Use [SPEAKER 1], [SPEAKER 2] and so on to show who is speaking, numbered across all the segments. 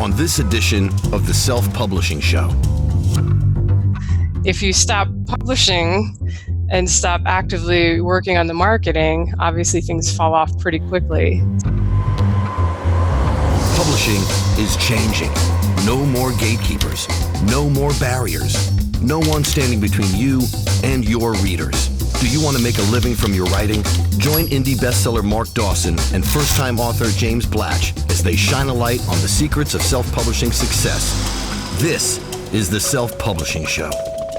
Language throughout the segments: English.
[SPEAKER 1] on this edition of the Self-Publishing Show.
[SPEAKER 2] If you stop publishing and stop actively working on the marketing, obviously things fall off pretty quickly.
[SPEAKER 1] Publishing is changing. No more gatekeepers, no more barriers, no one standing between you and your readers. Do you want to make a living from your writing? Join indie bestseller Mark Dawson and first-time author James Blatch as they shine a light on the secrets of self-publishing success. This is the Self-Publishing Show.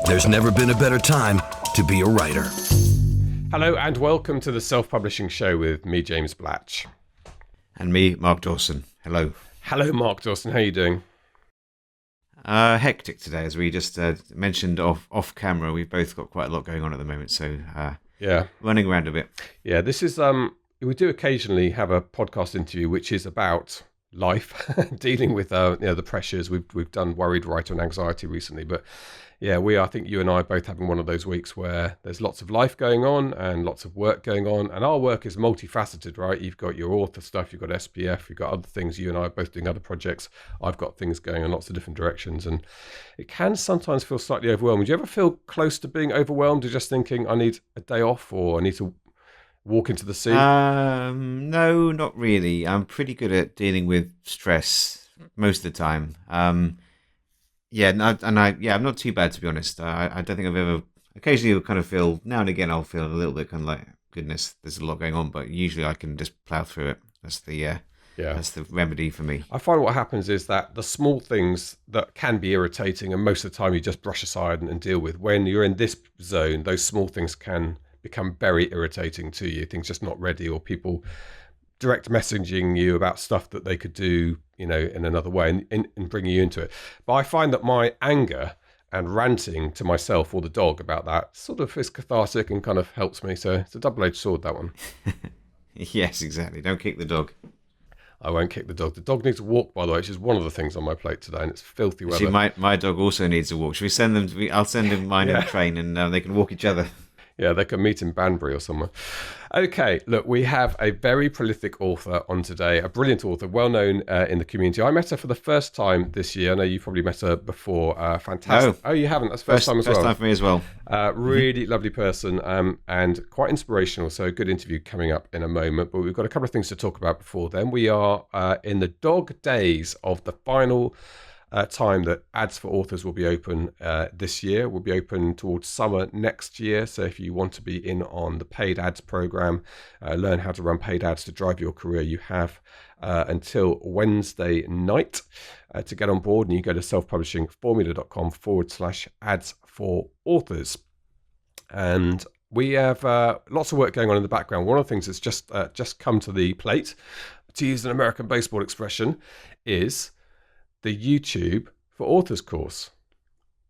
[SPEAKER 1] There's never been a better time to be a writer.
[SPEAKER 3] Hello and welcome to the Self-Publishing Show with me, James Blatch.
[SPEAKER 4] And me, Mark Dawson. Hello.
[SPEAKER 3] Hello, Mark Dawson. How are you doing?
[SPEAKER 4] Hectic today, as we just mentioned off camera. We've both got quite a lot going on at the moment, so running around a bit.
[SPEAKER 3] Yeah, this is we do occasionally have a podcast interview which is about life, dealing with the pressures. We've done worried writer and anxiety recently, but yeah, I think you and I are both having one of those weeks where there's lots of life going on and lots of work going on, and our work is multifaceted, right? You've got your author stuff, you've got SPF, you've got other things. You and I are both doing other projects. I've got things going in lots of different directions, and it can sometimes feel slightly overwhelming. Do you ever feel close to being overwhelmed, or just thinking, I need a day off, or I need to walk into the sea?
[SPEAKER 4] No, not really. I'm pretty good at dealing with stress most of the time. I'm not too bad, to be honest. I don't think I've ever. Occasionally, I'll kind of feel now and again. I'll feel a little bit kind of like, goodness, there's a lot going on. But usually, I can just plow through it. That's the remedy for me.
[SPEAKER 3] I find what happens is that the small things that can be irritating, and most of the time you just brush aside and deal with. When you're in this zone, those small things can become very irritating to you. Things just not ready, or people direct messaging you about stuff that they could do, in another way, and bringing you into it. But I find that my anger and ranting to myself or the dog about that sort of is cathartic and kind of helps me. So it's a double-edged sword, that one.
[SPEAKER 4] Yes, exactly. Don't kick the dog.
[SPEAKER 3] I won't kick the dog. The dog needs a walk, by the way, which is one of the things on my plate today, and it's filthy weather.
[SPEAKER 4] See, my dog also needs a walk. Should we send them? I'll send him mine in the train, and they can walk each other.
[SPEAKER 3] Yeah, they can meet in Banbury or somewhere. Okay, look, we have a very prolific author on today, a brilliant author, well-known in the community. I met her for the first time this year. I know you probably met her before. Fantastic. Oh, you haven't? That's the first time as well.
[SPEAKER 4] First time for me as well.
[SPEAKER 3] Really lovely person and quite inspirational. So a good interview coming up in a moment. But we've got a couple of things to talk about before then. We are in the dog days of the final time that ads for authors will be open this year. Will be open towards summer next year. So if you want to be in on the paid ads program, learn how to run paid ads to drive your career, you have until Wednesday night to get on board. And you go to selfpublishingformula.com/ads for authors. And we have lots of work going on in the background. One of the things that's just come to the plate, to use an American baseball expression, is the YouTube for Authors course.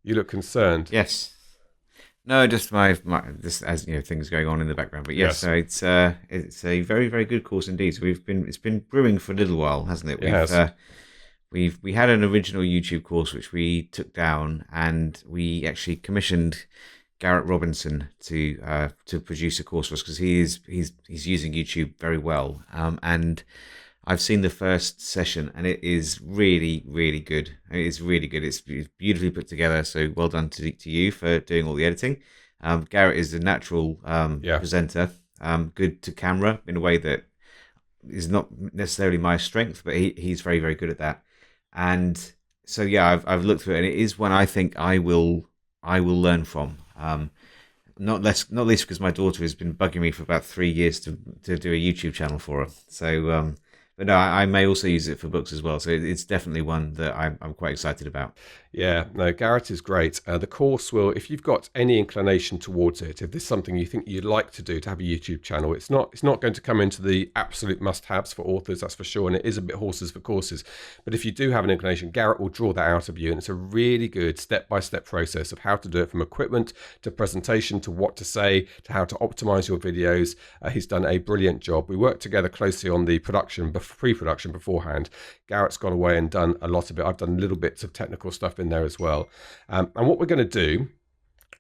[SPEAKER 3] You look concerned.
[SPEAKER 4] Yes. No, just my just as things going on in the background. But yes. So it's a very, very good course indeed. So it's been brewing for a little while, hasn't it? We had an original YouTube course which we took down, and we actually commissioned Garrett Robinson to produce a course for us, because he's using YouTube very well. And I've seen the first session, and it is really, really good. It's really good. It's beautifully put together. So well done to you for doing all the editing. Garrett is a natural presenter, good to camera in a way that is not necessarily my strength, but he's very, very good at that. And so I've looked through it, and it is one I think I will learn from. Not least because my daughter has been bugging me for about 3 years to do a YouTube channel for her. So. But no, I may also use it for books as well. So it's definitely one that I'm quite excited about.
[SPEAKER 3] Yeah, no, Garrett is great. The course will, if you've got any inclination towards it, if there's something you think you'd like to do to have a YouTube channel, it's not going to come into the absolute must-haves for authors, that's for sure. And it is a bit horses for courses. But if you do have an inclination, Garrett will draw that out of you. And it's a really good step-by-step process of how to do it, from equipment to presentation to what to say to how to optimize your videos. He's done a brilliant job. We worked together closely on the pre-production beforehand. Garrett's gone away and done a lot of it. I've done little bits of technical stuff in there as well. And what we're going to do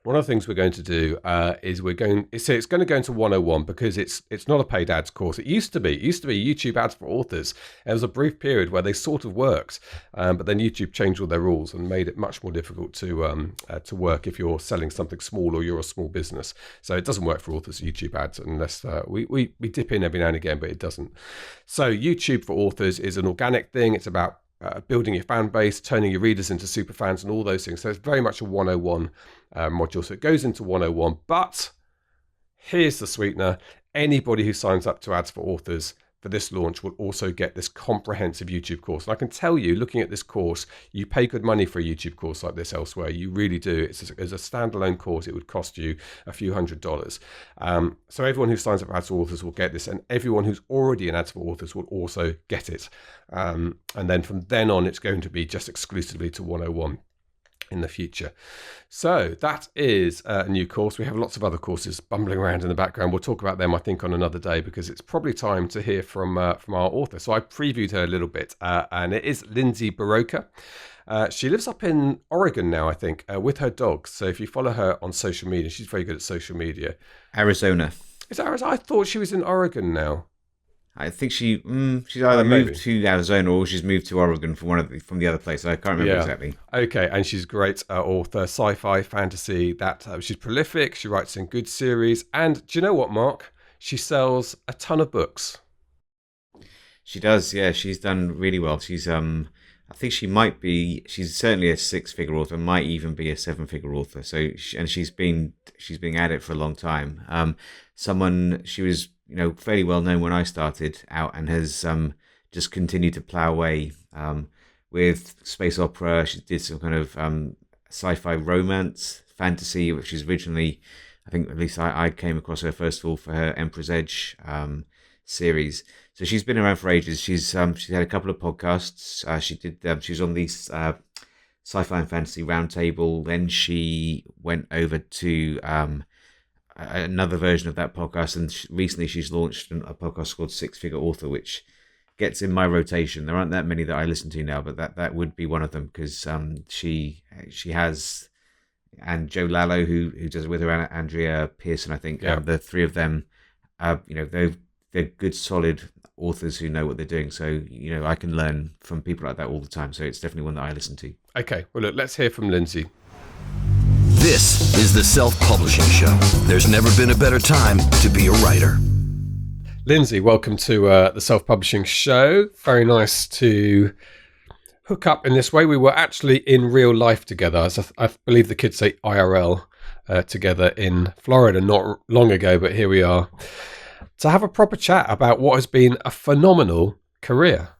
[SPEAKER 3] one of the things we're going to do is it's going to go into 101 because it's not a paid ads course. It used to be YouTube ads for authors. There was a brief period where they sort of worked, but then YouTube changed all their rules and made it much more difficult to work if you're selling something small or you're a small business. So it doesn't work for authors, YouTube ads, unless we dip in every now and again, but it doesn't. So YouTube for authors is an organic thing. It's about building your fan base, turning your readers into super fans and all those things. So it's very much a 101 module. So it goes into 101, but here's the sweetener. Anybody who signs up to Ads for Authors for this launch will also get this comprehensive YouTube course. And I can tell you, looking at this course, you pay good money for a YouTube course like this elsewhere. You really do. As a standalone course, it would cost you a few $100s. So everyone who signs up for Ads for Authors will get this, and everyone who's already in Ads for Authors will also get it. And then from then on, it's going to be just exclusively to 101 in the future. So that is a new course. We have lots of other courses bumbling around in the background. We'll talk about them, I think, on another day, because it's probably time to hear from our author. So I previewed her a little bit, and it is Lindsay Buroker. She lives up in Oregon now, I think, with her dogs. So if you follow her on social media, she's very good at social media.
[SPEAKER 4] Arizona.
[SPEAKER 3] Is that Arizona? I thought she was in Oregon now.
[SPEAKER 4] I think she's either moved to Arizona or she's moved to Oregon from the other place. I can't remember exactly.
[SPEAKER 3] Okay, and she's a great author, sci-fi, fantasy. She's prolific. She writes in good series, and do you know what, Mark? She sells a ton of books.
[SPEAKER 4] She does, yeah. She's done really well. She's I think she's certainly a 6-figure author, might even be a 7-figure author. So she's been at it for a long time. She was fairly well known when I started out, and has just continued to plow away with space opera. She did some kind of sci-fi romance, fantasy, which is originally, I think, at least I came across her first of all for her Emperor's Edge series. So she's been around for ages. She's had a couple of podcasts. She was on the Sci-Fi and Fantasy Roundtable. Then she went over to another version of that podcast, and recently she's launched a podcast called 6-Figure Author, which gets in my rotation. There aren't that many that I listen to now, but that would be one of them, because she has, and Joe Lallo, who does it with her, Andrea Pearson, I think. The three of them, they're good, solid authors who know what they're doing. So I can learn from people like that all the time. So it's definitely one that I listen to. Okay, well look, let's hear from Lindsay.
[SPEAKER 1] This is the Self-Publishing Show. There's never been a better time to be a writer.
[SPEAKER 3] Lindsay, welcome to the Self-Publishing Show. Very nice to hook up in this way. We were actually in real life together, as I believe the kids say IRL, together in Florida not long ago, but here we are to have a proper chat about what has been a phenomenal career.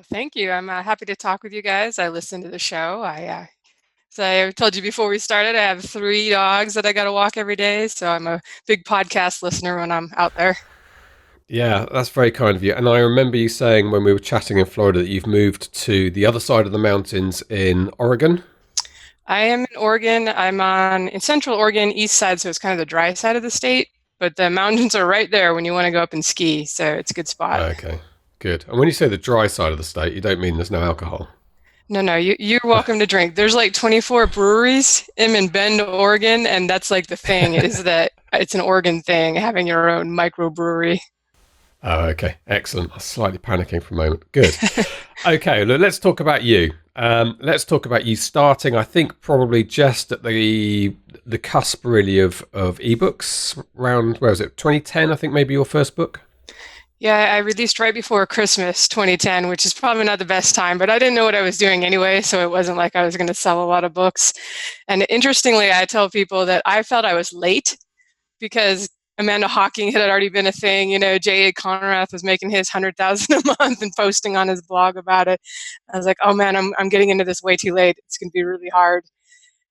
[SPEAKER 2] Thank you. I'm happy to talk with you guys. I listen to the show. So I told you before we started, I have 3 dogs that I got to walk every day. So I'm a big podcast listener when I'm out there.
[SPEAKER 3] Yeah, that's very kind of you. And I remember you saying when we were chatting in Florida that you've moved to the other side of the mountains in Oregon.
[SPEAKER 2] I am in Oregon. I'm in central Oregon, east side. So it's kind of the dry side of the state. But the mountains are right there when you want to go up and ski. So it's a good spot.
[SPEAKER 3] Okay, good. And when you say the dry side of the state, you don't mean there's no alcohol?
[SPEAKER 2] No, you're welcome to drink. There's like 24 breweries in Bend, Oregon, and that's like the thing is that it's an Oregon thing, having your own microbrewery.
[SPEAKER 3] Oh, okay. Excellent. I was slightly panicking for a moment. Good. Okay, let's talk about you. Let's talk about you starting, I think, probably just at the cusp, really, of ebooks around, where was it, 2010, I think, maybe your first book?
[SPEAKER 2] Yeah, I released right before Christmas 2010, which is probably not the best time, but I didn't know what I was doing anyway, so it wasn't like I was going to sell a lot of books. And interestingly, I tell people that I felt I was late because Amanda Hawking had already been a thing. J.A. Conrath was making his $100,000 a month and posting on his blog about it. I was like, oh man, I'm getting into this way too late. It's going to be really hard.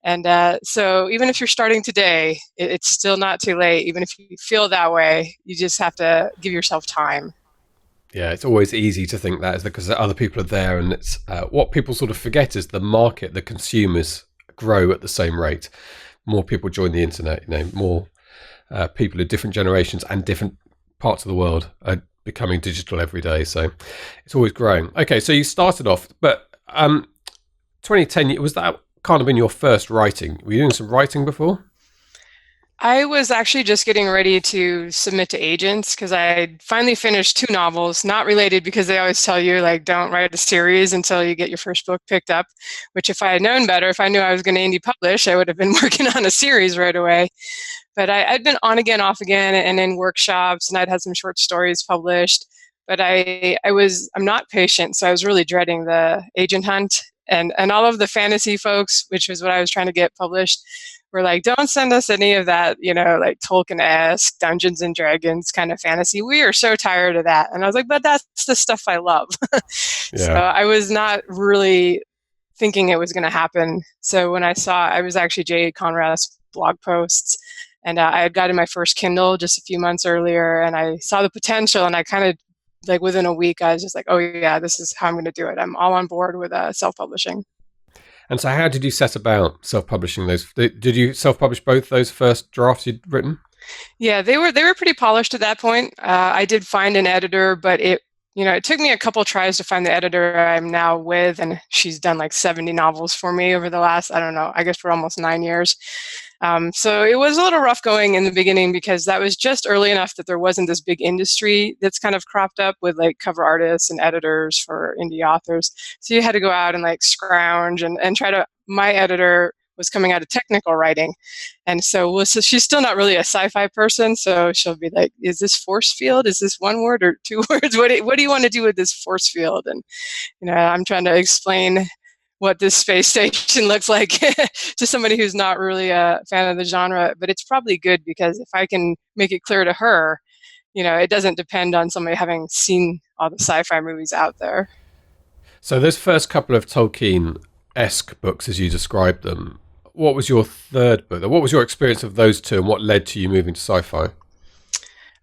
[SPEAKER 2] And so even if you're starting today, it's still not too late. Even if you feel that way, you just have to give yourself time.
[SPEAKER 3] Yeah, it's always easy to think that is because other people are there. And it's what people sort of forget is the market, the consumers grow at the same rate. More people join the internet, more people of different generations and different parts of the world are becoming digital every day. So it's always growing. Okay, so you started off, but 2010, was that kind of been your first writing? Were you doing some writing before?
[SPEAKER 2] I was actually just getting ready to submit to agents because I finally finished 2 novels, not related because they always tell you, like, don't write a series until you get your first book picked up, which if I had known better, if I knew I was going to indie publish, I would have been working on a series right away. But I'd been on again, off again, and in workshops, and I'd had some short stories published. But I'm not patient, so I was really dreading the agent hunt. And all of the fantasy folks, which was what I was trying to get published, were like, don't send us any of that, like Tolkien-esque Dungeons and Dragons kind of fantasy. We are so tired of that. And I was like, but that's the stuff I love. So I was not really thinking it was going to happen. So when I was actually J. Conrad's blog posts, and I had gotten my first Kindle just a few months earlier, and I saw the potential, and I kind of, like, within a week, I was just like, oh yeah, this is how I'm going to do it. I'm all on board with self-publishing.
[SPEAKER 3] And so how did you set about self-publishing those? Did you self-publish both those first drafts you'd written?
[SPEAKER 2] Yeah, they were pretty polished at that point. I did find an editor, but it took me a couple tries to find the editor I'm now with, and she's done like 70 novels for me over the last, I don't know, I guess for almost 9 years. So it was a little rough going in the beginning because that was just early enough that there wasn't this big industry that's kind of cropped up with like cover artists and editors for indie authors. So you had to go out and like scrounge and try to, my editor was coming out of technical writing. And so she's still not really a sci-fi person. So she'll be like, is this force field? Is this 1 word or 2 words? What do you want to do with this force field? And, I'm trying to explain what this space station looks like to somebody who's not really a fan of the genre. But it's probably good because if I can make it clear to her, it doesn't depend on somebody having seen all the sci-fi movies out there.
[SPEAKER 3] So those first couple of Tolkien-esque books, as you described them, what was your third book? What was your experience of those two, and what led to you moving to sci-fi?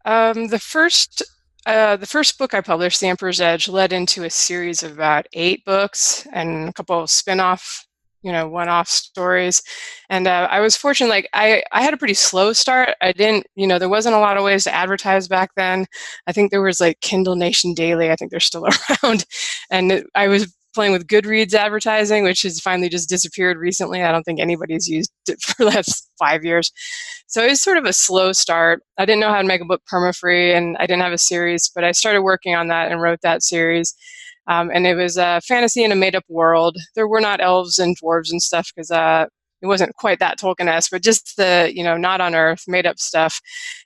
[SPEAKER 2] The first book I published, The Emperor's Edge, led into a series of about 8 books and a couple of spin-off, one-off stories. And I was fortunate, like I had a pretty slow start. I didn't, there wasn't a lot of ways to advertise back then. I think there was like Kindle Nation Daily. I think they're still around. And I was playing with Goodreads advertising, which has finally just disappeared recently. I don't think anybody's used it for the last 5 years. So it was sort of a slow start. I didn't know how to make a book perma-free, and I didn't have a series, but I started working on that and wrote that series. And it was a fantasy in a made-up world. There were not elves and dwarves and stuff because it wasn't quite that Tolkien-esque, but just the, not on Earth, made-up stuff.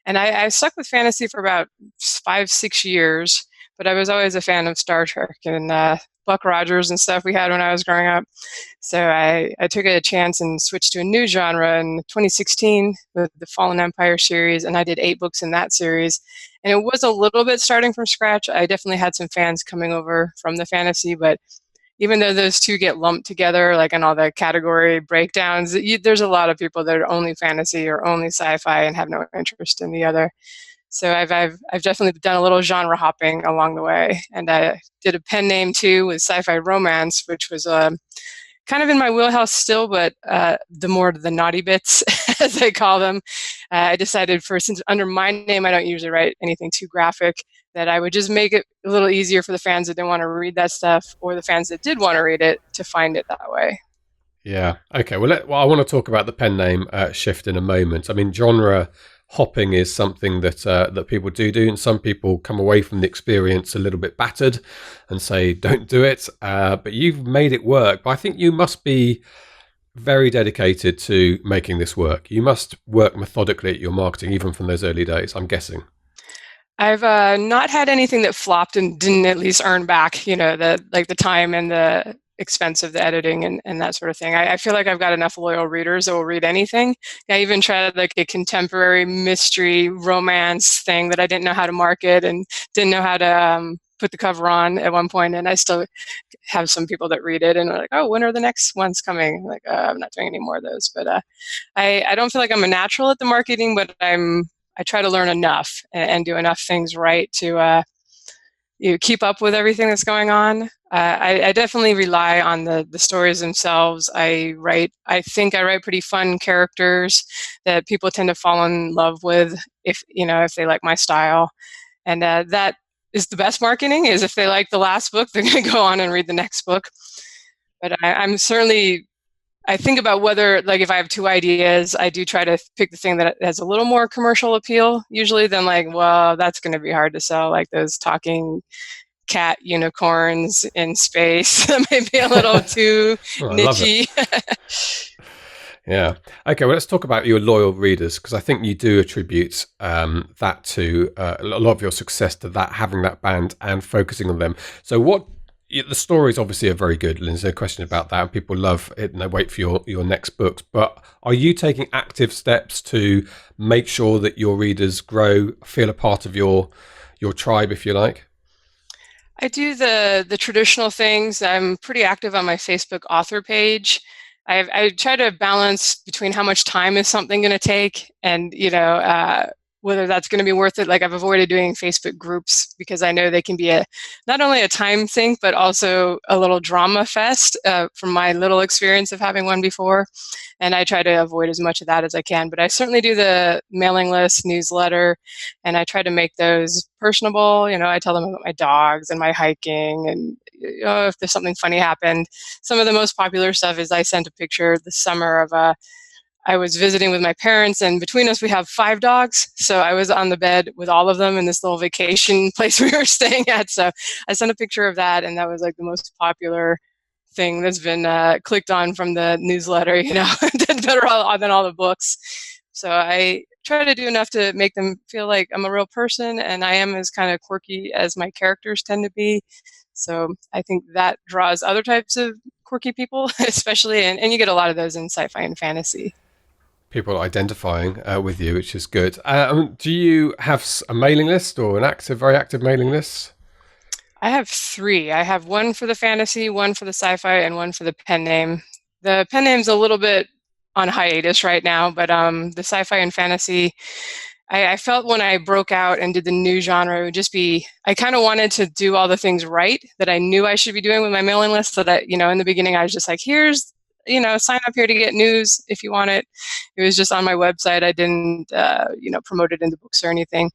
[SPEAKER 2] And I stuck with fantasy for about 5-6 years, but I was always a fan of Star Trek and Buck Rogers and stuff we had when I was growing up. So I took a chance and switched to a new genre in 2016 with the Fallen Empire series, and I did 8 books in that series. And it was a little bit starting from scratch. I definitely had some fans coming over from the fantasy, but even though those two get lumped together, like in all the category breakdowns, there's a lot of people that are only fantasy or only sci-fi and have no interest in the other. So I've definitely done a little genre hopping along the way, and I did a pen name too with sci-fi romance, which was kind of in my wheelhouse still, but the naughty bits, as I call them. I decided since under my name I don't usually write anything too graphic, that I would just make it a little easier for the fans that didn't want to read that stuff, or the fans that did want to read it, to find it that way.
[SPEAKER 3] Yeah. Okay. Well, I want to talk about the pen name shift in a moment. I mean, genre hopping is something that people do, and some people come away from the experience a little bit battered and say, "Don't do it." But you've made it work. But I think you must be very dedicated to making this work. You must work methodically at your marketing, even from those early days, I'm guessing.
[SPEAKER 2] I've not had anything that flopped and didn't at least earn back, the time and the expense of the editing and that sort of thing. I feel like I've got enough loyal readers that will read anything. I even tried like a contemporary mystery romance thing that I didn't know how to market and didn't know how to put the cover on at one point, and I still have some people that read it and are like, oh, when are the next ones coming? Like, I'm not doing any more of those. But I don't feel like I'm a natural at the marketing, but I try to learn enough and do enough things right to keep up with everything that's going on. I definitely rely on the stories themselves. I think I write pretty fun characters that people tend to fall in love with if they like my style. And that is the best marketing, is if they like the last book, they're going to go on and read the next book. But I'm certainly I think about whether, like, if I have two ideas, I do try to pick the thing that has a little more commercial appeal usually than like, well, that's going to be hard to sell, like those talking cat unicorns in space. That may be a little too
[SPEAKER 3] Oh, I love it.
[SPEAKER 2] nichey.
[SPEAKER 3] Yeah. Okay. Well, let's talk about your loyal readers, because I think you do attribute that to a lot of your success to that, having that band and focusing on them. So the stories obviously are very good, Lindsay, no question about that. And people love it and they wait for your next books. But are you taking active steps to make sure that your readers grow, feel a part of your tribe, if you like?
[SPEAKER 2] I do the traditional things. I'm pretty active on my Facebook author page. I try to balance between how much time is something going to take and, whether that's going to be worth it. Like, I've avoided doing Facebook groups because I know they can be not only a time sink, but also a little drama fest from my little experience of having one before. And I try to avoid as much of that as I can. But I certainly do the mailing list, newsletter, and I try to make those personable. I tell them about my dogs and my hiking, and if there's something funny happened. Some of the most popular stuff is I sent a picture this summer of I was visiting with my parents, and between us we have 5 dogs. So I was on the bed with all of them in this little vacation place we were staying at. So I sent a picture of that, and that was like the most popular thing that's been clicked on from the newsletter. Did better than all the books. So I try to do enough to make them feel like I'm a real person, and I am as kind of quirky as my characters tend to be. So I think that draws other types of quirky people, especially, and you get a lot of those in sci-fi and fantasy.
[SPEAKER 3] People identifying with you, which is good. Do you have a mailing list or very active mailing list?
[SPEAKER 2] I have 3. I have one for the fantasy, one for the sci-fi, and one for the pen name. The pen name's a little bit on hiatus right now, but the sci-fi and fantasy, I felt when I broke out and did the new genre, it would just be, I kind of wanted to do all the things right that I knew I should be doing with my mailing list. So that, in the beginning, I was just like, here's, sign up here to get news if you want it. It was just on my website. I didn't, promote it in the books or anything.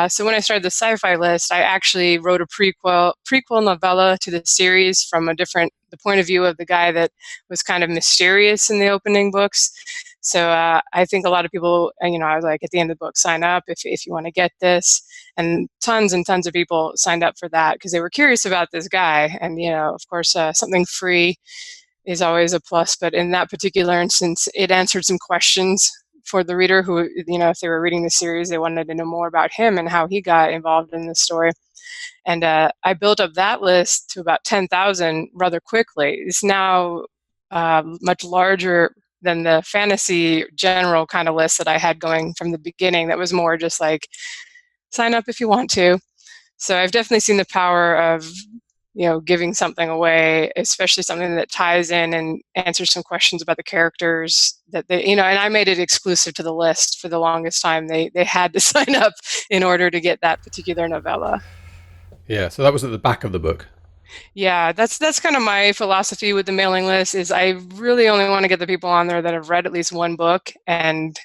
[SPEAKER 2] So when I started the sci-fi list, I actually wrote a prequel novella to the series from the point of view of the guy that was kind of mysterious in the opening books. So I think a lot of people, I was like, at the end of the book, sign up if you want to get this. And tons of people signed up for that because they were curious about this guy. And, of course, something free is always a plus. But in that particular instance, it answered some questions for the reader who, if they were reading the series, they wanted to know more about him and how he got involved in the story. And I built up that list to about 10,000 rather quickly. It's now much larger than the fantasy general kind of list that I had going from the beginning. That was more just like, sign up if you want to. So I've definitely seen the power of giving something away, especially something that ties in and answers some questions about the characters that they, and I made it exclusive to the list for the longest time. They had to sign up in order to get that particular novella.
[SPEAKER 3] Yeah, so that was at the back of the book.
[SPEAKER 2] Yeah, that's kind of my philosophy with the mailing list is I really only want to get the people on there that have read at least one book and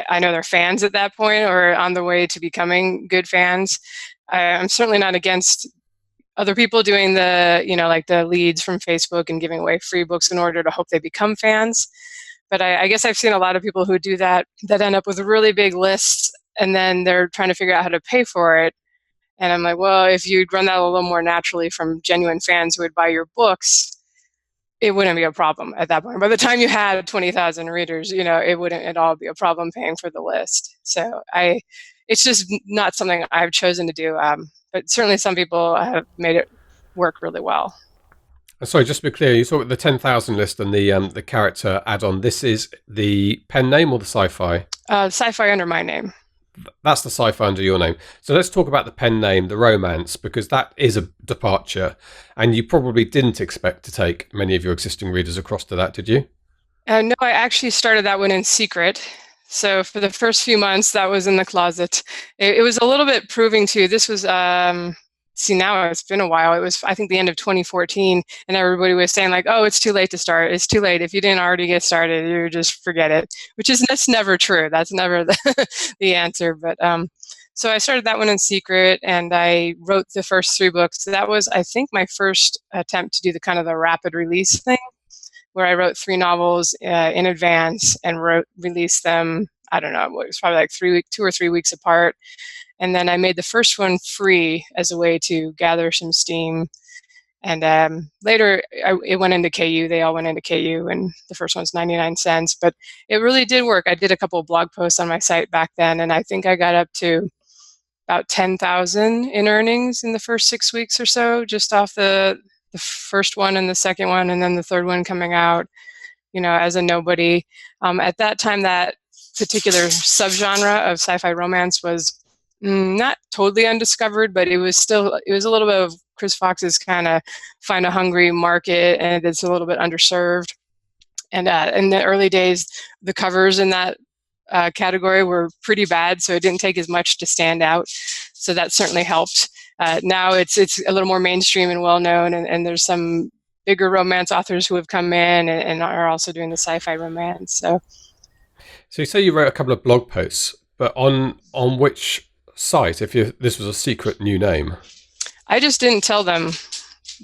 [SPEAKER 2] I know they're fans at that point or on the way to becoming good fans. I'm certainly not against other people doing the, like the leads from Facebook and giving away free books in order to hope they become fans. But I guess I've seen a lot of people who do that end up with really big lists and then they're trying to figure out how to pay for it. And I'm like, well, if you'd run that a little more naturally from genuine fans who would buy your books, it wouldn't be a problem at that point. By the time you had 20,000 readers, it wouldn't at all be a problem paying for the list. So it's just not something I've chosen to do. But certainly some people have made it work really well.
[SPEAKER 3] Sorry, just to be clear, you saw the 10,000 list and the character add-on. This is the pen name or the sci-fi?
[SPEAKER 2] Sci-fi under my name.
[SPEAKER 3] That's the sci-fi under your name. So let's talk about the pen name, the romance, because that is a departure. And you probably didn't expect to take many of your existing readers across to that, did you?
[SPEAKER 2] No, I actually started that one in secret. So for the first few months, that was in the closet. It was a little bit proving too. This was, now it's been a while. It was, I think, the end of 2014, and everybody was saying like, "Oh, it's too late to start. It's too late. If you didn't already get started, you just forget it." That's never true. That's never the answer. But so I started that one in secret, and I wrote the first 3 books. That was, I think, my first attempt to do the kind of the rapid release thing. where I wrote 3 novels in advance and released them. I don't know, it was probably like 2 or 3 weeks apart. And then I made the first one free as a way to gather some steam. And later it went into KU. They all went into KU, and the first one's 99 cents. But it really did work. I did a couple of blog posts on my site back then, and I think I got up to about 10,000 in earnings in the first 6 weeks or so, just off the first one and the second one, and then the third one coming out, as a nobody. At that time, that particular subgenre of sci-fi romance was not totally undiscovered, but it was a little bit of Chris Fox's kind of find a hungry market, and it's a little bit underserved. And in the early days, the covers in that category were pretty bad, so it didn't take as much to stand out. So that certainly helped. Now it's a little more mainstream and well known, and there's some bigger romance authors who have come in and are also doing the sci-fi romance. So
[SPEAKER 3] you say you wrote a couple of blog posts, but on which site? This was a secret new name.
[SPEAKER 2] I just didn't tell them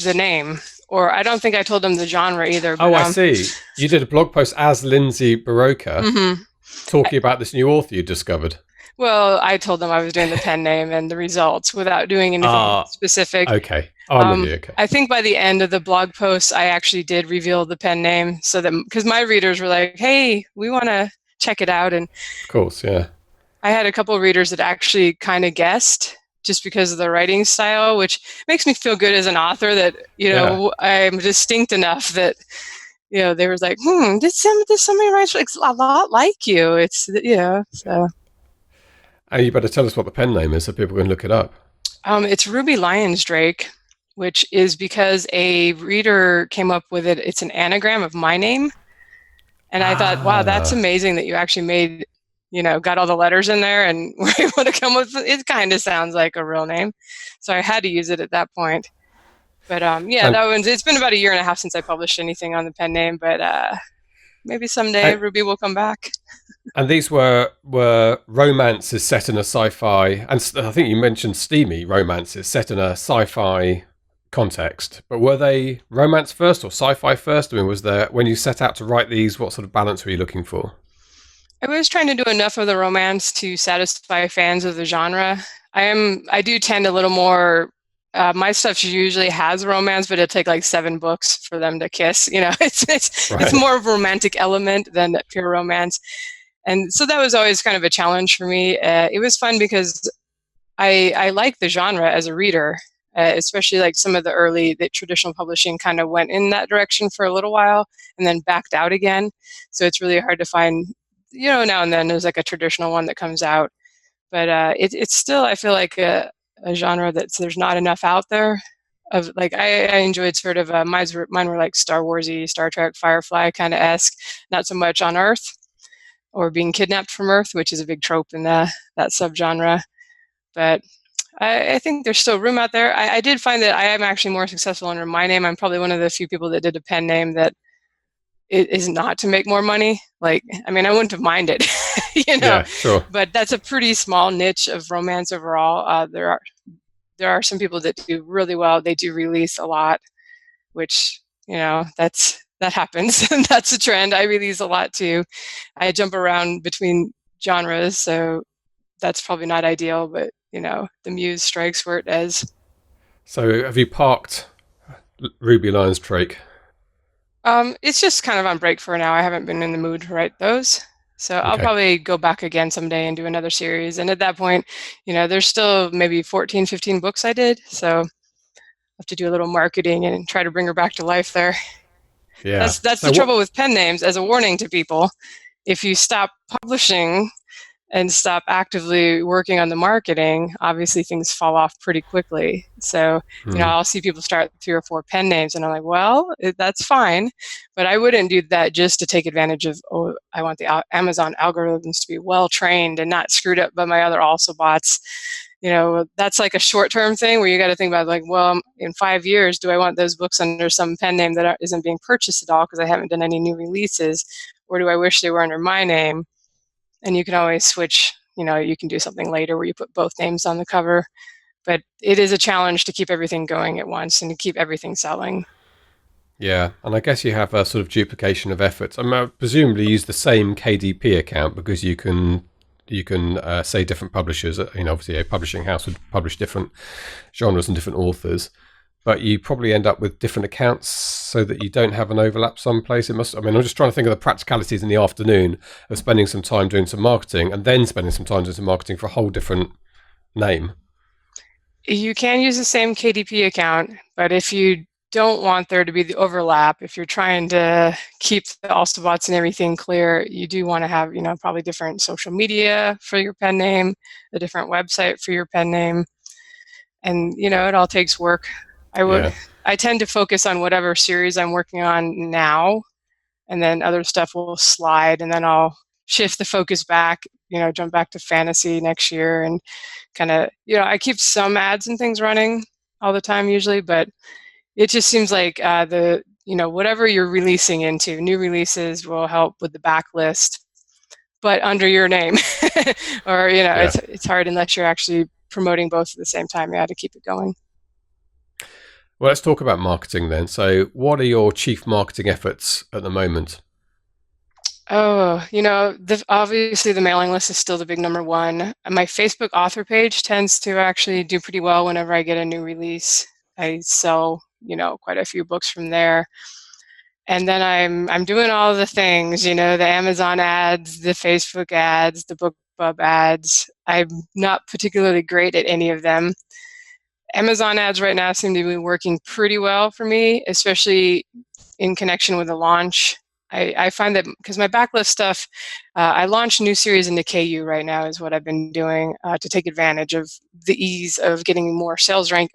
[SPEAKER 2] the name, or I don't think I told them the genre either. But,
[SPEAKER 3] I see. You did a blog post as Lindsay Buroker, talking about this new author you discovered. Well,
[SPEAKER 2] I told them I was doing the pen name and the results without doing anything specific.
[SPEAKER 3] Okay. I'm with you. Okay.
[SPEAKER 2] I think by the end of the blog post, I actually did reveal the pen name, so that because my readers were like, "Hey, we want to check it out," and
[SPEAKER 3] of course, yeah.
[SPEAKER 2] I had a couple of readers that actually kind of guessed, just because of the writing style, which makes me feel good as an author that, I'm distinct enough that, they were like, this somebody writes like a lot like you. It's, so.
[SPEAKER 3] And you better tell us what the pen name is so people can look it up.
[SPEAKER 2] It's Ruby Lyons Drake, which is because a reader came up with it. It's an anagram of my name. And I thought, wow, that's amazing that you actually made, got all the letters in there and were able to come with it. Kind of sounds like a real name. So I had to use it at that point. But it's been about 1.5 years since I published anything on the pen name, but maybe someday Ruby will come back.
[SPEAKER 3] And these were romances set in a sci-fi, and I think you mentioned steamy romances set in a sci-fi context, but were they romance first or sci-fi first? I mean, was there, when you set out to write these, what sort of balance were you looking for?
[SPEAKER 2] I was trying to do enough of the romance to satisfy fans of the genre. I do tend a little more, my stuff usually has romance, but it'll take like 7 books for them to kiss. It's more of a romantic element than pure romance. And so that was always kind of a challenge for me. It was fun because I like the genre as a reader, especially like some of the traditional publishing kind of went in that direction for a little while and then backed out again. So it's really hard to find, now and then there's like a traditional one that comes out. But it's still, I feel like a genre that there's not enough out there. Of like, I enjoyed sort of, mine were like Star Warsy, Star Trek, Firefly kind of esque, not so much on Earth or being kidnapped from Earth, which is a big trope in that subgenre. But I think there's still room out there. I did find that I am actually more successful under my name. I'm probably one of the few people that did a pen name that it is not to make more money. Like, I mean, I wouldn't have minded,
[SPEAKER 3] Yeah, sure.
[SPEAKER 2] But that's a pretty small niche of romance overall. There are some people that do really well. They do release a lot, which, that happens. And that's a trend. I release a lot too. I jump around between genres, so that's probably not ideal, but the muse strikes where it does.
[SPEAKER 3] So have you parked Ruby Lyons Drake?
[SPEAKER 2] It's just kind of on break for now. I haven't been in the mood to write those. So I'll probably go back again someday and do another series. And at that point, there's still maybe 14, 15 books I did. So I'll have to do a little marketing and try to bring her back to life there.
[SPEAKER 3] Yeah.
[SPEAKER 2] That's the trouble with pen names. As a warning to people, if you stop publishing and stop actively working on the marketing, obviously things fall off pretty quickly. So, I'll see people start 3 or 4 pen names and I'm like, well, that's fine, but I wouldn't do that just to take advantage of, I want the Amazon algorithms to be well trained and not screwed up by my other also bots. That's like a short-term thing where you got to think about like, well, in 5 years, do I want those books under some pen name that isn't being purchased at all because I haven't done any new releases, or do I wish they were under my name? And you can always switch, you can do something later where you put both names on the cover. But it is a challenge to keep everything going at once and to keep everything selling.
[SPEAKER 3] Yeah, and I guess you have a sort of duplication of efforts. I presumably use the same KDP account because you can say different publishers. Obviously a publishing house would publish different genres and different authors, but you probably end up with different accounts so that you don't have an overlap someplace. I'm just trying to think of the practicalities in the afternoon of spending some time doing some marketing and then spending some time doing some marketing for a whole different name.
[SPEAKER 2] You can use the same KDP account, but if you don't want there to be the overlap, if you're trying to keep the Alstabats and everything clear, you do want to have, probably different social media for your pen name, a different website for your pen name. And, it all takes work. I tend to focus on whatever series I'm working on now, and then other stuff will slide, and then I'll shift the focus back, jump back to fantasy next year, and kind of, I keep some ads and things running all the time usually, but it just seems like whatever you're releasing into, new releases will help with the backlist, but under your name. Or, it's hard unless you're actually promoting both at the same time. You have to keep it going.
[SPEAKER 3] Well, let's talk about marketing then. So what are your chief marketing efforts at the moment?
[SPEAKER 2] Oh, obviously the mailing list is still the big number one. My Facebook author page tends to actually do pretty well whenever I get a new release. I sell, quite a few books from there. And then I'm doing all the things, the Amazon ads, the Facebook ads, the BookBub ads. I'm not particularly great at any of them. Amazon ads right now seem to be working pretty well for me, especially in connection with the launch. I find that because my backlist stuff, I launched a new series into KU right now is what I've been doing to take advantage of the ease of getting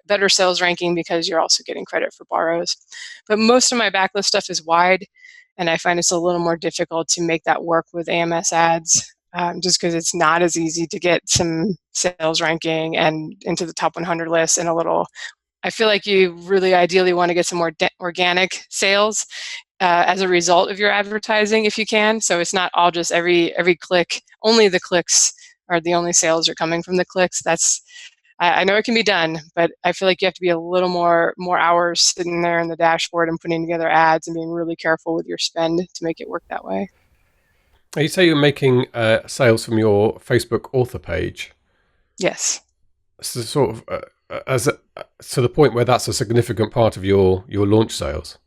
[SPEAKER 2] better sales ranking, because you're also getting credit for borrows. But most of my backlist stuff is wide, and I find it's a little more difficult to make that work with AMS ads, just because it's not as easy to get some sales ranking and into the top 100 list and I feel like you really ideally want to get some more organic sales as a result of your advertising if you can. So it's not all just every click, only the clicks are the only sales are coming from the clicks. I know it can be done, but I feel like you have to be a little more hours sitting there in the dashboard and putting together ads and being really careful with your spend to make it work that way.
[SPEAKER 3] You say you're making sales from your Facebook author page.
[SPEAKER 2] Yes.
[SPEAKER 3] So sort of to the point where that's a significant part of your launch sales.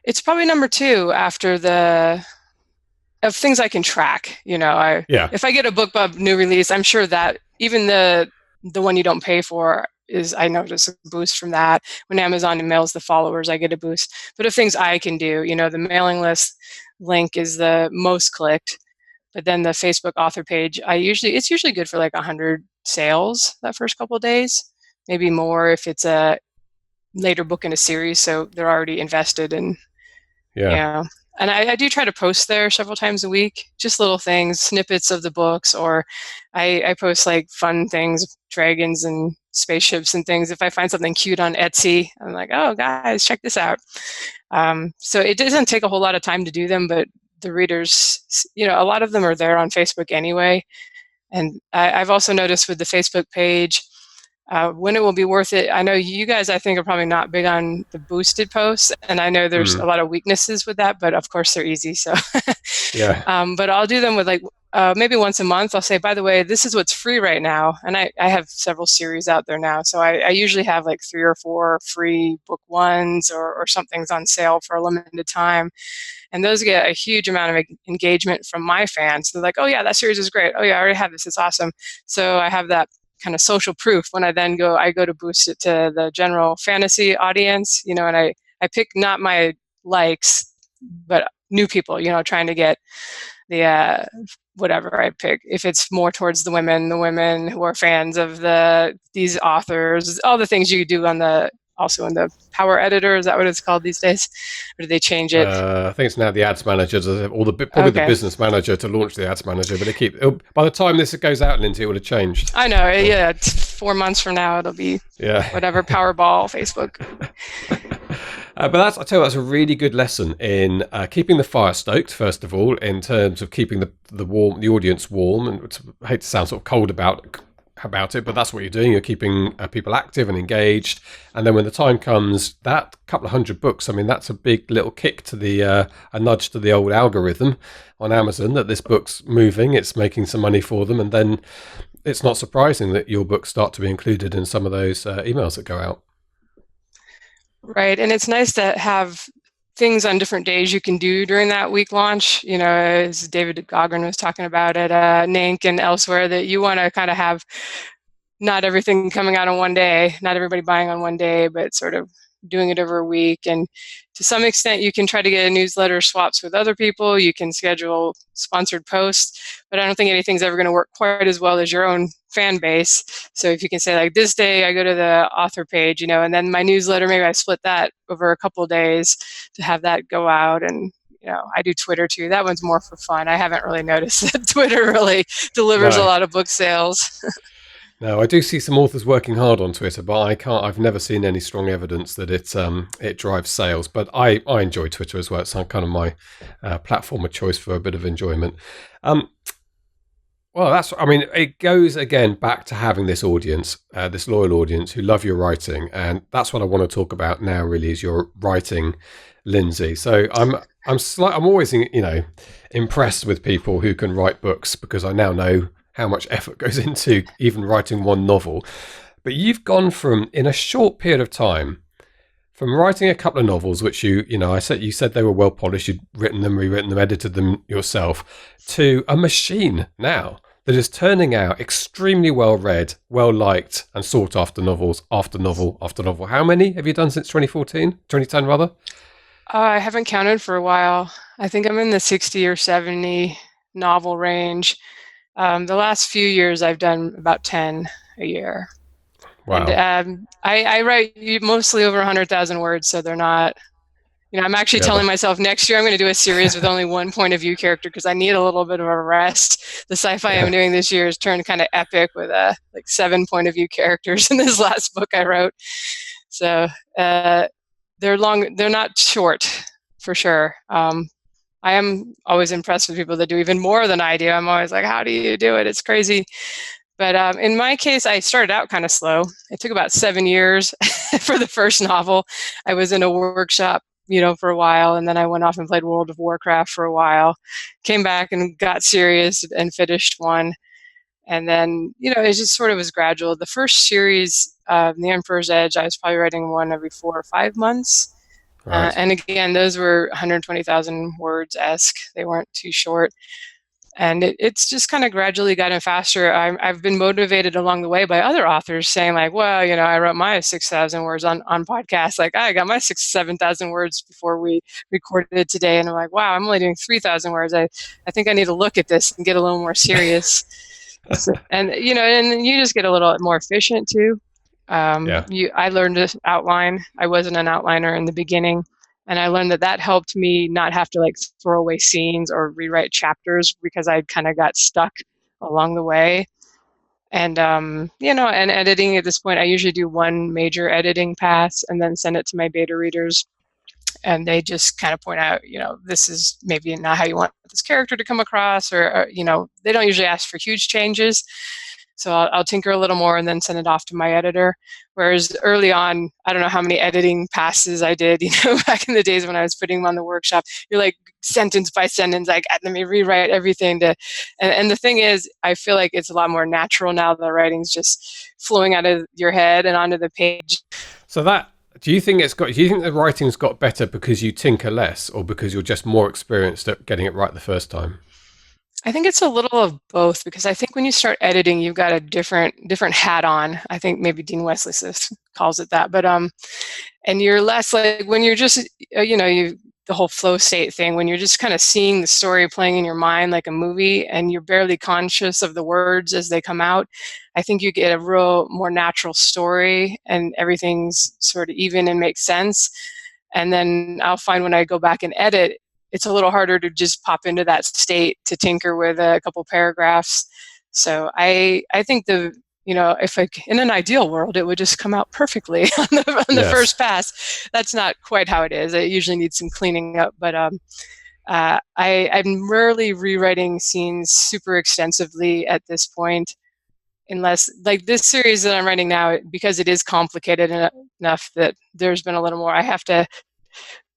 [SPEAKER 2] It's probably number two after of things I can track. If I get a BookBub new release, I'm sure that even the one you don't pay for I notice a boost from that. When Amazon mails the followers, I get a boost. But of things I can do, the mailing list link is the most clicked, but then the Facebook author page, it's usually good for like 100 sales that first couple of days, maybe more if it's a later book in a series, so they're already invested in. Yeah. And I do try to post there several times a week, just little things, snippets of the books, or I post like fun things, dragons and spaceships and things. If I find something cute on Etsy, I'm like, oh, guys, check this out. So it doesn't take a whole lot of time to do them, but the readers, a lot of them are there on Facebook anyway. And I've also noticed with the Facebook page, when it will be worth it. I know you guys, I think, are probably not big on the boosted posts, and I know there's a lot of weaknesses with that, but of course they're easy. So, but I'll do them with maybe once a month. I'll say, by the way, this is what's free right now, and I have several series out there now, so I usually have like 3 or 4 free book ones or something's on sale for a limited time. And those get a huge amount of engagement from my fans. They're like, oh yeah, that series is great. Oh yeah, I already have this. It's awesome. So I have that kind of social proof when I then go to boost it to the general fantasy audience, and I pick not my likes, but new people, trying to get the whatever I pick. If it's more towards the women who are fans of these authors, all the things you do also in the Power Editor, is that what it's called these days? Or do they change it?
[SPEAKER 3] I think it's now the Ads Manager, the Business Manager to launch the Ads Manager. But by the time this goes out, Lindsay, it would have changed.
[SPEAKER 2] I know, yeah. 4 months from now, it'll be whatever Powerball, Facebook.
[SPEAKER 3] But I tell you, that's a really good lesson in keeping the fire stoked. First of all, in terms of keeping the audience warm, and I hate to sound sort of cold about about it, but that's what you're doing. You're keeping people active and engaged. And then when the time comes, that couple of 100 books, I mean, that's a big little kick to a nudge to the old algorithm on Amazon that this book's moving, it's making some money for them. And then it's not surprising that your books start to be included in some of those emails that go out.
[SPEAKER 2] Right. And it's nice to have things on different days you can do during that week launch, as David Gaughran was talking about at NINC and elsewhere, that you want to kind of have not everything coming out on one day, not everybody buying on one day, but sort of doing it over a week. And to some extent, you can try to get a newsletter swaps with other people. You can schedule sponsored posts, but I don't think anything's ever going to work quite as well as your own fan base. So if you can say, like, this day I go to the author page, and then my newsletter, maybe I split that over a couple of days to have that go out. And I do Twitter too. That one's more for fun. I haven't really noticed that Twitter really delivers a lot of book sales.
[SPEAKER 3] No, I do see some authors working hard on Twitter, but I've never seen any strong evidence that it drives sales. But I enjoy Twitter as well. It's kind of my platform of choice for a bit of enjoyment. Well, it goes again back to having this audience, this loyal audience who love your writing. And that's what I want to talk about now, really, is your writing, Lindsay. So I'm always, impressed with people who can write books, because I now know how much effort goes into even writing one novel. But you've gone from, in a short period of time, from writing a couple of novels, which you said they were well polished, you'd written them, rewritten them, edited them yourself, to a machine now that is turning out extremely well read, well liked, and sought after novels after novel after novel. How many have you done since 2010 rather?
[SPEAKER 2] I haven't counted for a while. I think I'm in the 60 or 70 novel range. The last few years, I've done about 10 a year.
[SPEAKER 3] Wow.
[SPEAKER 2] And I write mostly over 100,000 words, so they're not, I'm actually telling myself next year I'm going to do a series with only one point of view character, because I need a little bit of a rest. The sci-fi I'm doing this year is turned kind of epic with 7 point of view characters in this last book I wrote. So they're not short, for sure. I am always impressed with people that do even more than I do. I'm always like, how do you do it? It's crazy. But in my case, I started out kind of slow. It took about 7 years for the first novel. I was in a workshop, for a while, and then I went off and played World of Warcraft for a while, came back and got serious and finished one. And then, it just sort of was gradual. The first series, The Emperor's Edge, I was probably writing one every 4 or 5 months. Right. And again, those were 120,000 words-esque. They weren't too short. And it's just kind of gradually gotten faster. I've been motivated along the way by other authors saying, like, well, I wrote my 6,000 words on podcasts. Like, I got my 7,000 words before we recorded today. And I'm like, wow, I'm only doing 3,000 words. I think I need to look at this and get a little more serious. And, and you just get a little more efficient too. I learned to outline. I wasn't an outliner in the beginning, and I learned that helped me not have to throw away scenes or rewrite chapters, because I kind of got stuck along the way. And and editing at this point, I usually do one major editing pass and then send it to my beta readers, and they just kind of point out, this is maybe not how you want this character to come across, or they don't usually ask for huge changes. So I'll tinker a little more and then send it off to my editor. Whereas early on, I don't know how many editing passes I did, back in the days when I was putting them on the workshop. You're like sentence by sentence, like, let me rewrite everything and the thing is, I feel like it's a lot more natural now. The writing's just flowing out of your head and onto the page.
[SPEAKER 3] So do you think the writing's got better because you tinker less, or because you're just more experienced at getting it right the first time?
[SPEAKER 2] I think it's a little of both, because I think when you start editing, you've got a different hat on. I think maybe Dean Wesley calls it that. But and you're less like when you're just the whole flow state thing, when you're just kind of seeing the story playing in your mind like a movie, and you're barely conscious of the words as they come out. I think you get a real more natural story, and everything's sort of even and makes sense. And then I'll find when I go back and edit, it's a little harder to just pop into that state to tinker with a couple paragraphs. So I think if in an ideal world, it would just come out perfectly on the first pass. That's not quite how it is. It usually needs some cleaning up. But I'm rarely rewriting scenes super extensively at this point. unless, like this series that I'm writing now, because it is complicated enough that there's been a little more. I have to,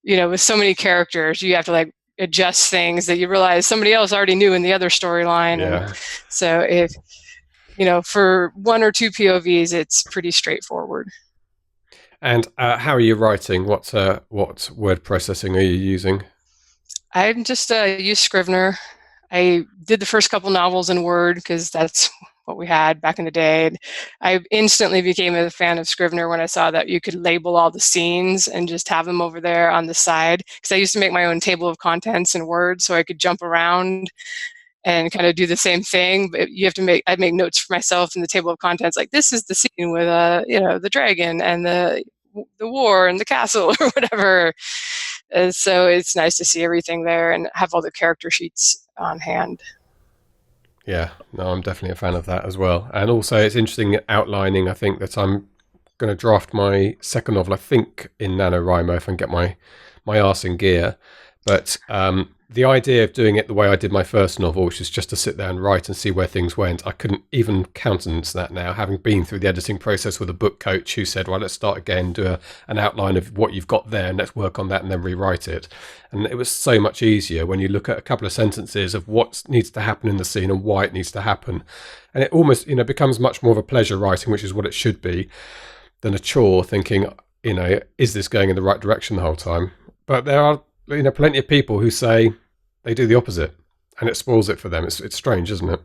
[SPEAKER 2] with so many characters, you have to like adjust things that you realize somebody else already knew in the other storyline.
[SPEAKER 3] Yeah.
[SPEAKER 2] And so if, for one or two POVs, it's pretty straightforward.
[SPEAKER 3] And how are you writing? What word processing are you using?
[SPEAKER 2] I just use Scrivener. I did the first couple novels in Word because that's what we had back in the day. And I instantly became a fan of Scrivener when I saw that you could label all the scenes and just have them over there on the side. Because I used to make my own table of contents in Word so I could jump around and kind of do the same thing. But I'd make notes for myself in the table of contents, like this is the scene with the dragon and the war and the castle or whatever. And so it's nice to see everything there and have all the character sheets on hand.
[SPEAKER 3] Yeah, no, I'm definitely a fan of that as well. And also it's interesting outlining. I think that I'm going to draft my second novel, I think, in NaNoWriMo if I can get my arse in gear. But the idea of doing it the way I did my first novel, which is just to sit there and write and see where things went, I couldn't even countenance that now, having been through the editing process with a book coach who said, well, let's start again, do an outline of what you've got there and let's work on that and then rewrite it. And it was so much easier when you look at a couple of sentences of what needs to happen in the scene and why it needs to happen. And it almost, becomes much more of a pleasure writing, which is what it should be, than a chore thinking, is this going in the right direction the whole time? But there are plenty of people who say they do the opposite, and it spoils it for them. It's strange, isn't it?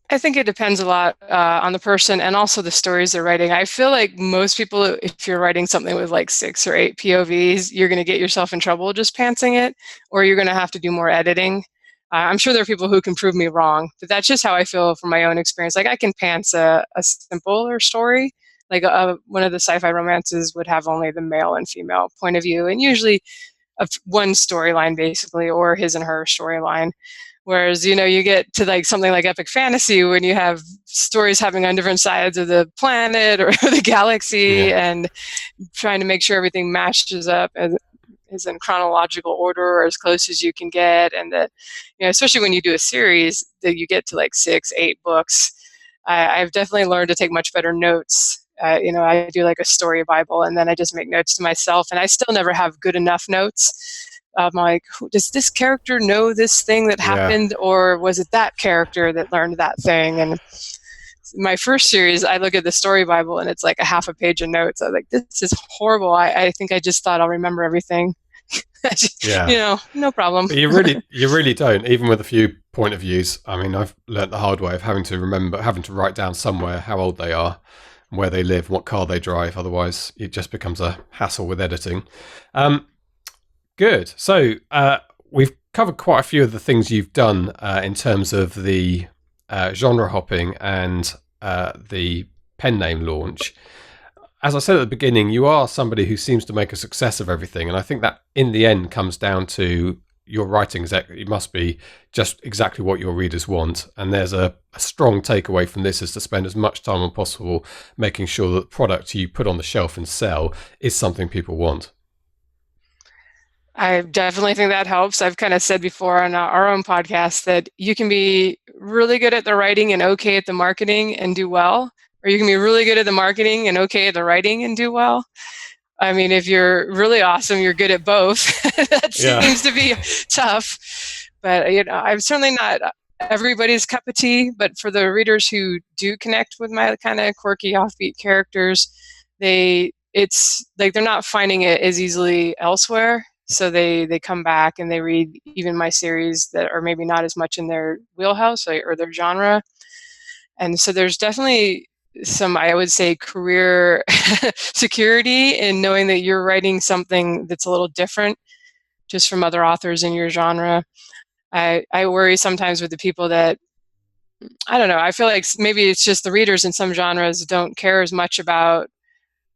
[SPEAKER 2] I think it depends a lot on the person and also the stories they're writing. I feel like most people, if you're writing something with like 6 or 8 POVs, you're going to get yourself in trouble just pantsing it, or you're going to have to do more editing. I'm sure there are people who can prove me wrong, but that's just how I feel from my own experience. Like I can pants a simpler story. Like one of the sci-fi romances would have only the male and female point of view, and usually of one storyline basically, or his and her storyline. Whereas, you get to like something like epic fantasy when you have stories happening on different sides of the planet or the galaxy, and trying to make sure everything matches up and is in chronological order or as close as you can get. And that, especially when you do a series that you get to like 6, 8 books, I've definitely learned to take much better notes. I do like a story Bible, and then I just make notes to myself, and I still never have good enough notes. I'm like, does this character know this thing that happened, or was it that character that learned that thing? And my first series, I look at the story Bible, and it's like a half a page of notes. I'm like, this is horrible. I think I just thought I'll remember everything. No problem.
[SPEAKER 3] But you really don't, even with a few point of views. I mean, I've learnt the hard way of having to write down somewhere how old they are, where they live, what car they drive. Otherwise, it just becomes a hassle with editing. Good. So we've covered quite a few of the things you've done in terms of the genre hopping and the pen name launch. As I said at the beginning, you are somebody who seems to make a success of everything. And I think that in the end comes down to your writing. It must be just exactly what your readers want. And there's a strong takeaway from this is to spend as much time as possible making sure that the product you put on the shelf and sell is something people want.
[SPEAKER 2] I definitely think that helps. I've kind of said before on our own podcast that you can be really good at the writing and okay at the marketing and do well, or you can be really good at the marketing and okay at the writing and do well. I mean, if you're really awesome, you're good at both. That seems to be tough. But, I'm certainly not everybody's cup of tea. But for the readers who do connect with my kind of quirky, offbeat characters, it's like they're not finding it as easily elsewhere. So they come back and they read even my series that are maybe not as much in their wheelhouse or their genre. And so there's definitely some, I would say, career security in knowing that you're writing something that's a little different just from other authors in your genre. I worry sometimes with the people that, I don't know, I feel like maybe it's just the readers in some genres don't care as much about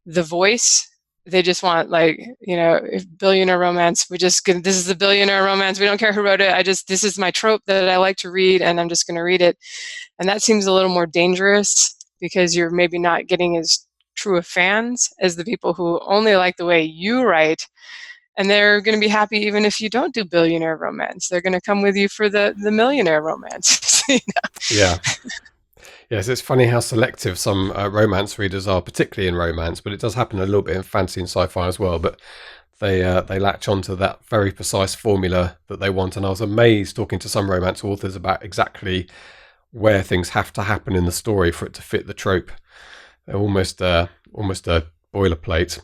[SPEAKER 2] the voice. They just want, like, if billionaire romance, this is the billionaire romance. We don't care who wrote it. This is my trope that I like to read, and I'm just going to read it. And that seems a little more dangerous because you're maybe not getting as true of fans as the people who only like the way you write. And they're going to be happy even if you don't do billionaire romance. They're going to come with you for the millionaire romance.
[SPEAKER 3] Yes, it's funny how selective some romance readers are, particularly in romance, but it does happen a little bit in fantasy and sci-fi as well. But they latch onto that very precise formula that they want. And I was amazed talking to some romance authors about exactly where things have to happen in the story for it to fit the trope. They're almost a boilerplate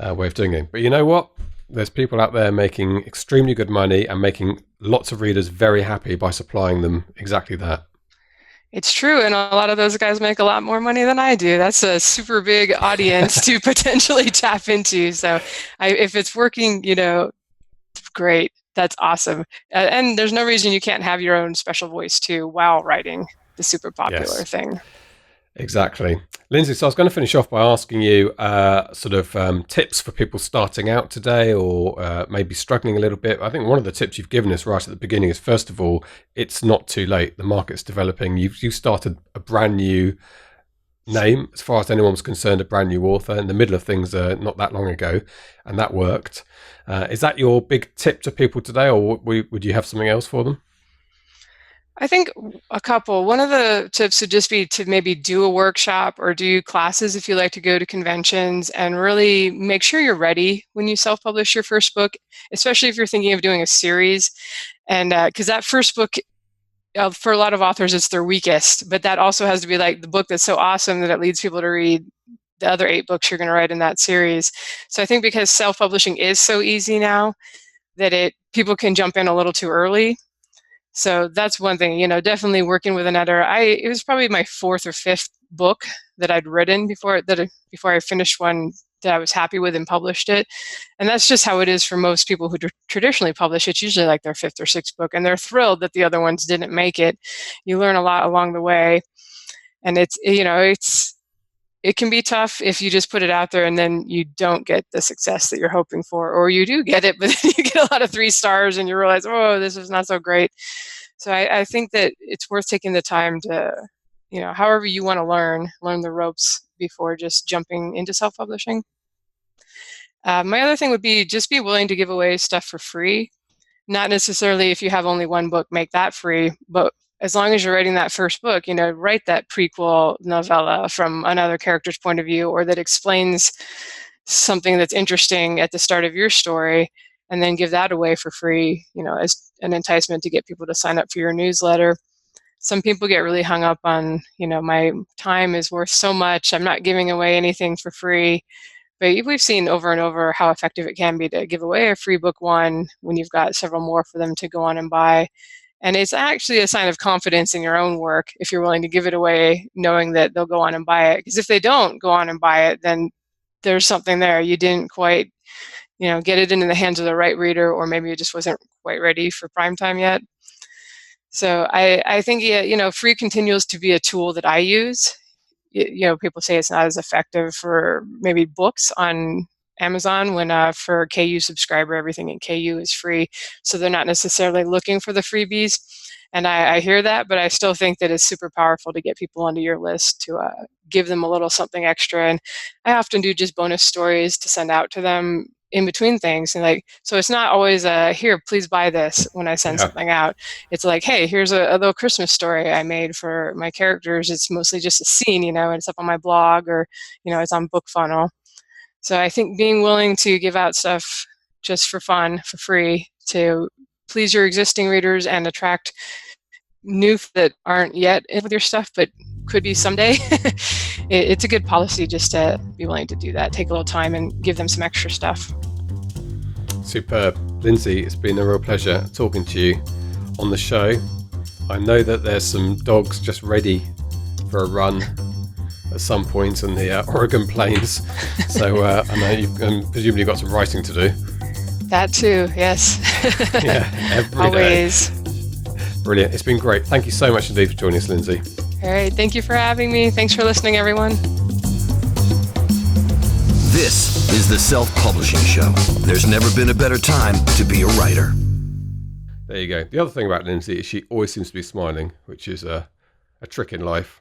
[SPEAKER 3] way of doing it. But you know what? There's people out there making extremely good money and making lots of readers very happy by supplying them exactly that.
[SPEAKER 2] It's true, and a lot of those guys make a lot more money than I do. That's a super big audience to potentially tap into. So if it's working, great. That's awesome. And there's no reason you can't have your own special voice too while writing the super popular thing.
[SPEAKER 3] Exactly. Lindsay, so I was going to finish off by asking you tips for people starting out today or maybe struggling a little bit. I think one of the tips you've given us right at the beginning is, first of all, it's not too late. The market's developing. You started a brand new name, as far as anyone was concerned, a brand new author in the middle of things not that long ago, and that worked. Is that your big tip to people today, or would you have something else for them?
[SPEAKER 2] I think a couple. One of the tips would just be to maybe do a workshop or do classes if you like to go to conventions, and really make sure you're ready when you self-publish your first book, especially if you're thinking of doing a series. And because that first book, for a lot of authors, it's their weakest, but that also has to be like the book that's so awesome that it leads people to read the other 8 books you're going to write in that series. So I think because self-publishing is so easy now that people can jump in a little too early. So that's one thing, definitely working with an editor. It was probably my 4th or 5th book that I'd written before I finished one that I was happy with and published it. And that's just how it is for most people who traditionally publish. It's usually like their 5th or 6th book, and they're thrilled that the other ones didn't make it. You learn a lot along the way, and it can be tough if you just put it out there and then you don't get the success that you're hoping for, or you do get it, but then you get a lot of 3 stars and you realize, oh, this is not so great. So I think that it's worth taking the time to, however you want to learn the ropes before just jumping into self-publishing. My other thing would be just be willing to give away stuff for free. Not necessarily if you have only one book, make that free, but as long as you're writing that first book, write that prequel novella from another character's point of view, or that explains something that's interesting at the start of your story, and then give that away for free, as an enticement to get people to sign up for your newsletter. Some people get really hung up on, my time is worth so much, I'm not giving away anything for free. But we've seen over and over how effective it can be to give away a free book one when you've got several more for them to go on and buy. And it's actually a sign of confidence in your own work if you're willing to give it away, knowing that they'll go on and buy it. Because if they don't go on and buy it, then there's something there. You didn't quite, get it into the hands of the right reader, or maybe it just wasn't quite ready for prime time yet. So I think, free continues to be a tool that I use. People say it's not as effective for maybe books on Amazon when for a KU subscriber, everything in KU is free. So they're not necessarily looking for the freebies. And I hear that, but I still think that it's super powerful to get people onto your list, to give them a little something extra. And I often do just bonus stories to send out to them in between things. And so it's not always here, please buy this when I send something out. It's like, hey, here's a little Christmas story I made for my characters. It's mostly just a scene, and it's up on my blog, or, it's on BookFunnel. So I think being willing to give out stuff just for fun, for free, to please your existing readers and attract new that aren't yet in with your stuff, but could be someday. It's a good policy just to be willing to do that. Take a little time and give them some extra stuff.
[SPEAKER 3] Superb. Lindsay, it's been a real pleasure talking to you on the show. I know that there's some dogs just ready for a run at some point in the Oregon plains. So I know you've presumably got some writing to do.
[SPEAKER 2] That too, yes.
[SPEAKER 3] Yeah, every
[SPEAKER 2] Always.
[SPEAKER 3] day. Brilliant. It's been great. Thank you so much indeed for joining us, Lindsay.
[SPEAKER 2] All right. Thank you for having me. Thanks for listening, everyone.
[SPEAKER 1] This is the Self-Publishing Show. There's never been a better time to be a writer.
[SPEAKER 3] There you go. The other thing about Lindsay is she always seems to be smiling, which is a trick in life.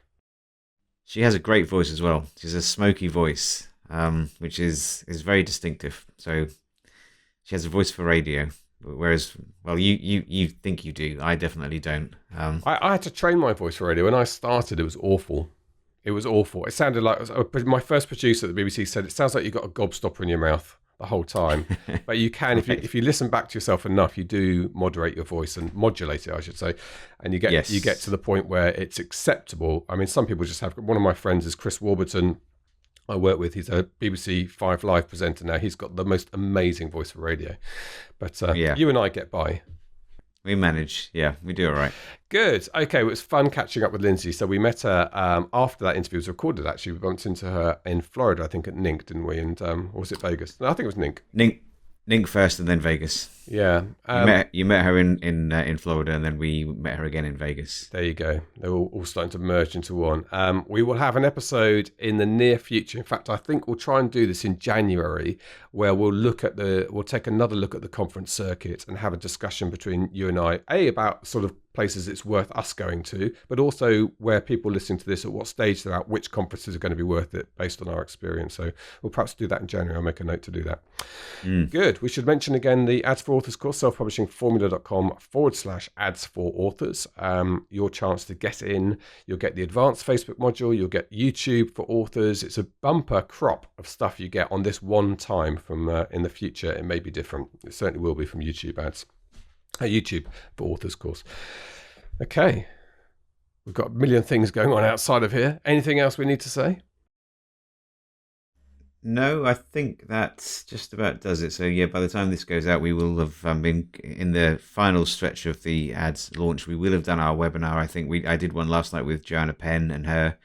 [SPEAKER 4] She has a great voice as well. She has a smoky voice, which is very distinctive. So she has a voice for radio, Whereas, well, you think you do. I definitely don't.
[SPEAKER 3] I had to train my voice for radio. When I started, it was awful. It sounded like my first producer at the BBC said, it sounds like you've got a gobstopper in your mouth the whole time. But you can, if you listen back to yourself enough, you do moderate your voice and modulate it, I should say. And you get to the point where it's acceptable. I mean, some people just have, one of my friends is Chris Warburton, I work with. He's a BBC 5 Live presenter now. He's got the most amazing voice for radio. But you and I get by.
[SPEAKER 4] We manage. Yeah, we do all right.
[SPEAKER 3] Good. Okay, well, it was fun catching up with Lindsay. So we met her after that interview was recorded, actually. We bumped into her in Florida, I think, at NINC, didn't we? And or was it Vegas? No, I think it was NINC.
[SPEAKER 4] NINC first and then Vegas.
[SPEAKER 3] Yeah.
[SPEAKER 4] You met her in Florida, and then we met her again in Vegas.
[SPEAKER 3] There you go. They're all starting to merge into one. We will have an episode in the near future. In fact, I think we'll try and do this in January, where we'll take another look at the conference circuit and have a discussion between you and I, about sort of places it's worth us going to, but also where people listening to this, at what stage they're at, which conferences are going to be worth it based on our experience. So we'll perhaps do that in January. I'll make a note to do that. Good. We should mention again the Ads for Authors course, selfpublishingformula.com/ads for authors. Your chance to get in. You'll get the advanced Facebook module. You'll get YouTube for authors. It's a bumper crop of stuff you get on this one time. From in the future, it may be different. It certainly will be from YouTube ads. YouTube for authors course. Okay. We've got a million things going on outside of here. Anything else we need to say?
[SPEAKER 4] No, I think that just about does it. So yeah, by the time this goes out, we will have been in the final stretch of the ads launch. We will have done our webinar. I think I did one last night with Joanna Penn and her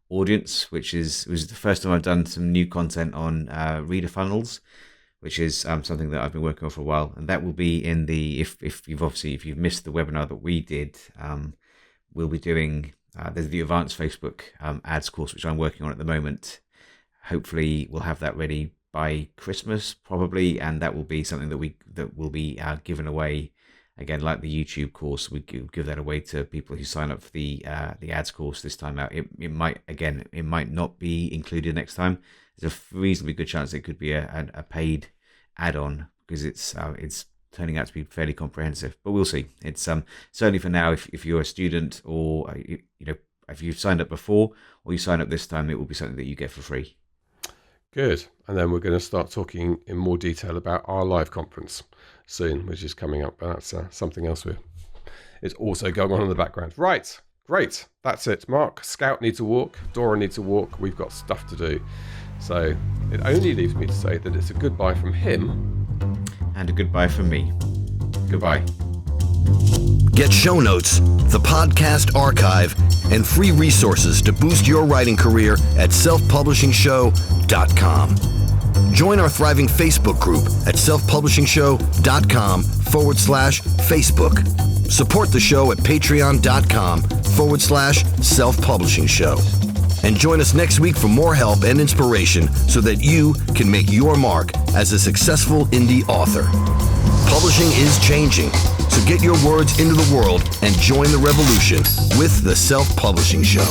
[SPEAKER 4] audience, which was the first time I've done some new content on reader funnels, which is something that I've been working on for a while. And that will be in the, if you've missed the webinar that we did, we'll be doing, there's the advanced Facebook ads course, which I'm working on at the moment. Hopefully we'll have that ready by Christmas, probably. And that will be something that will be given away. Again, like the YouTube course, we give that away to people who sign up for the ads course this time out. It might not be included next time. There's a reasonably good chance it could be a paid add-on, because it's turning out to be fairly comprehensive. But we'll see. It's certainly for now. If you're a student, or if you've signed up before or you sign up this time, it will be something that you get for free.
[SPEAKER 3] Good. And then we're going to start talking in more detail about our live conference soon, which is coming up. That's something else is also going on in the background. Right. Great. That's it. Mark, Scout needs to walk. Dora needs to walk. We've got stuff to do. So it only leaves me to say that it's a goodbye from him.
[SPEAKER 4] And a goodbye from me. Goodbye.
[SPEAKER 1] Get show notes, the podcast archive, and free resources to boost your writing career at selfpublishingshow.com. Join our thriving Facebook group at selfpublishingshow.com/Facebook. Support the show at patreon.com/selfpublishingshow. And join us next week for more help and inspiration so that you can make your mark as a successful indie author. Publishing is changing, so get your words into the world and join the revolution with the Self-Publishing Show.